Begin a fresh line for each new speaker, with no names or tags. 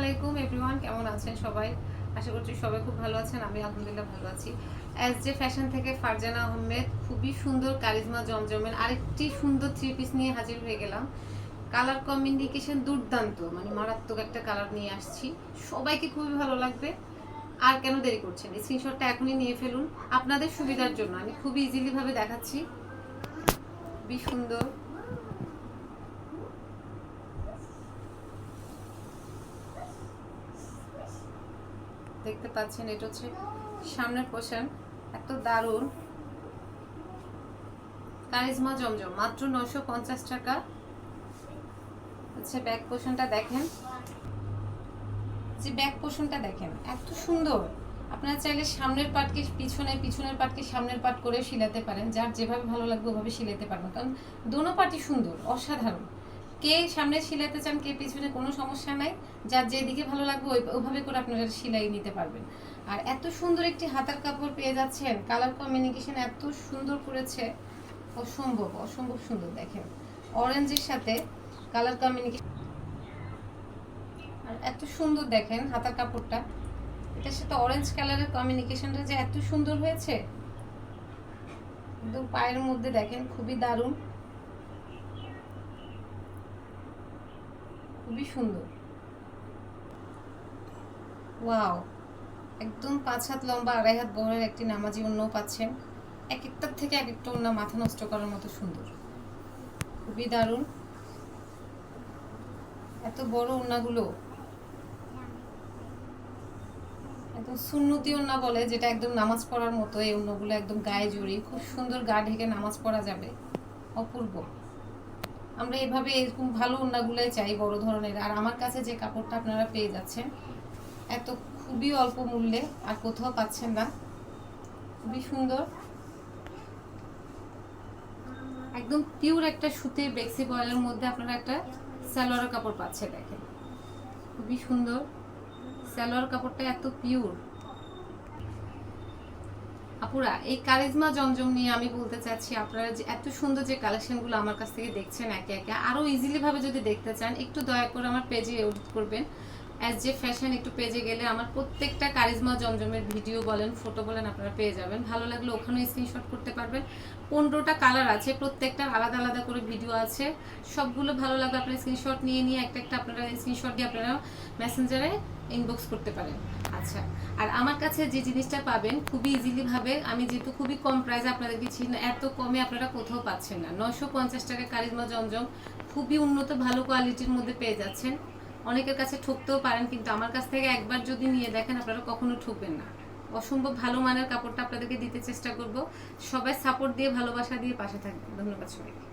আলাইকুম এভরিওয়ান, কেমন আছেন সবাই? আশা করছি সবাই খুব ভালো আছেন। আমি আলহামদুলিল্লাহ ভালো আছি। এস জে ফ্যাশন থেকে ফারজানা আহমেদ খুবই সুন্দর কারিজমা জমজমের আরেকটি সুন্দর থ্রি পিস নিয়ে হাজির হয়ে গেলাম। কালার কমিউনিকেশন দুর্দান্ত, মানে মারাত্মক একটা কালার নিয়ে আসছি, সবাইকে খুবই ভালো লাগবে। আর কেন দেরি করছেন, স্ক্রিনশটটা এখনই নিয়ে ফেলুন। আপনাদের সুবিধার জন্য আমি খুবই ইজিলি ভাবে দেখাচ্ছি। খুবই সুন্দর, দেখতে পাচ্ছেন। এটা হচ্ছে সামনের পোর্শন, এত দারুণ কারিজমা জমজম, মাত্র 950 টাকা। হচ্ছে ব্যাক পোর্শনটা দেখেন, যে ব্যাক পোর্শনটা দেখেন এত সুন্দর। আপনারা চাইলে সামনের পাটকে পিছনে, পিছনের পাটকে সামনের পাট করে সিলাতে পারেন, যার যেভাবে ভালো লাগবে ওভাবে সিলাতে পারবেন, কারণ দোনো পাটই সুন্দর, অসাধারণ। কে সামনে সিলাতে চান, কে পিছনে, কোনো সমস্যা নাই। যার যেদিকে ভালো লাগবে ওইভাবে করে আপনারা সিলাই নিতে পারবেন। আর এত সুন্দর একটি হাতার কাপড় পেয়ে যাচ্ছেন, কালার কমিউনিকেশন এত সুন্দর করেছে, অসম্ভব অসম্ভব সুন্দর। দেখেন অরেঞ্জের সাথে কালার কমিউনিকেশন, আর এত সুন্দর দেখেন হাতার কাপড়টা, এটার সাথে অরেঞ্জ কালারের কমিউনিকেশনটা যে এত সুন্দর হয়েছে, একদম পায়ের মধ্যে দেখেন, খুবই দারুণ, খুবই সুন্দর। ওয়াও, একদম 5 হাত লম্বা 2.5 হাত বহরের একটি নামাজি ওড়নাও পাচ্ছেন। এক একটার থেকে এক একটা ওড়না মাথা নষ্ট করার মতো সুন্দর, খুবই দারুণ। এত বড় ওড়নাগুলো একদম সুন্নতি ওড়না বলে, যেটা একদম নামাজ পড়ার মতো। এই ওড়নাগুলো একদম গায়ে জড়িয়ে খুব সুন্দর গা ঢেকে নামাজ পড়া যাবে, অপূর্ব। আমরা এভাবে এরকম ভালো ওড়নাগুলোই চাই, বড় ধরনের। আর আমার কাছে যে কাপড়টা আপনারা পেয়ে যাচ্ছেন এত খুবই অল্প মূল্যে, আর কোথাও পাচ্ছেন না, খুবই সুন্দর। একদম পিওর একটা সুতির বেক্সি বয়েলের মধ্যে আপনারা একটা সালোয়ার কাপড় পাচ্ছেন, দেখেন খুবই সুন্দর। সালোয়ার কাপড়টা এত পিওর। আপুরা, এই কারিজমা জমজম নিয়ে আমি বলতে চাচ্ছি, আপনারা যে এত সুন্দর যে কালেকশনগুলো আমার কাছ থেকে দেখছেন একে একে, আরো ইজিলি ভাবে যদি দেখতে চান, একটু দয়া করে আমার পেজে এডিট করবেন। এস জে ফ্যাশন একটু পেজে গেলে আমার প্রত্যেকটা কারিজমা জমজমের ভিডিও বলেন, ফটো বলেন, আপনারা পেয়ে যাবেন। ভালো লাগলে ওখানে স্ক্রিনশট করতে পারবেন। 15টা কালার আছে, প্রত্যেকটার আলাদা আলাদা করে ভিডিও আছে। সবগুলো ভালো লাগবে আপনারা স্ক্রিনশট নিয়ে নিয়ে একটা একটা আপনারা স্ক্রিনশট দিয়ে আপনারা মেসেঞ্জারে ইনবক্স করতে পারেন। আচ্ছা, আর আমার কাছে যে জিনিসটা পাবেন খুবই ইজিলি ভাবে, আমি যেহেতু খুবই কম প্রাইসে আপনাদের দিচ্ছি, এত কমে আপনারা কোথাও পাচ্ছেন না। 950 টাকা কারিজমা জমজম, খুবই উন্নত ভালো কোয়ালিটির মধ্যে পেয়ে যাচ্ছেন। অনেকের কাছে ঠকতেও পারেন, কিন্তু আমার কাছ থেকে একবার যদি নিয়ে দেখেন আপনারা কখনো ঠকবেন না। অসম্ভব ভালো মানের কাপড়টা আপনাদেরকে দিতে চেষ্টা করব। সবাই সাপোর্ট দিয়ে, ভালোবাসা দিয়ে পাশে থাকবেন। ধন্যবাদ সবাইকে।